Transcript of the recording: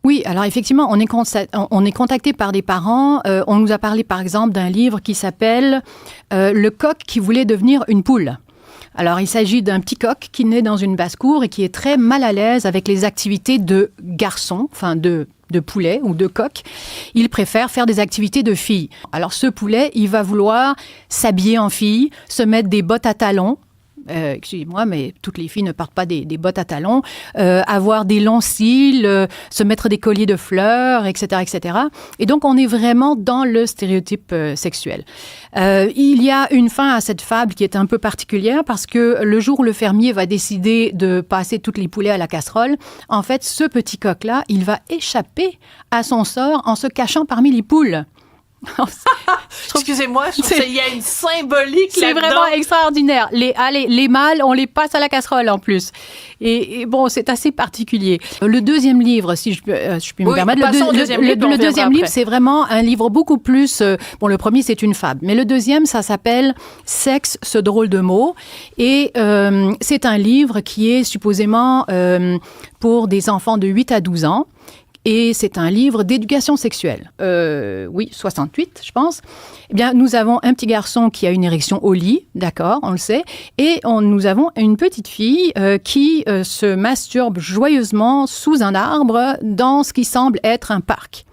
Oui, alors effectivement, on est contacté par des parents. On nous a parlé, par exemple, d'un livre qui s'appelle Le coq qui voulait devenir une poule. Alors, il s'agit d'un petit coq qui naît dans une basse-cour et qui est très mal à l'aise avec les activités de garçon, enfin de poulet ou de coq. Il préfère faire des activités de fille. Alors, ce poulet, il va vouloir s'habiller en fille, se mettre des bottes à talons. Excusez-moi, mais toutes les filles ne portent pas des bottes à talons, avoir des longs cils, se mettre des colliers de fleurs, etc., etc. Et donc, on est vraiment dans le stéréotype sexuel. Il y a une fin à cette fable qui est un peu particulière parce que le jour où le fermier va décider de passer toutes les poulets à la casserole, en fait, ce petit coq-là, il va échapper à son sort en se cachant parmi les poules. Excusez-moi, je trouve qu'il y a une symbolique c'est là-dedans. vraiment extraordinaire. Les mâles, on les passe à la casserole en plus. Et bon, c'est assez particulier. Le deuxième livre, si je puis me permettre, le deuxième livre, c'est vraiment un livre beaucoup plus... bon, le premier, c'est une fable. Mais le deuxième, ça s'appelle « Sexe, ce drôle de mot ». Et c'est un livre qui est supposément pour des enfants de 8 à 12 ans. Et c'est un livre d'éducation sexuelle. Oui, 68, je pense. Eh bien, nous avons un petit garçon qui a une érection au lit, d'accord, on le sait. Et nous avons une petite fille qui se masturbe joyeusement sous un arbre dans ce qui semble être un parc.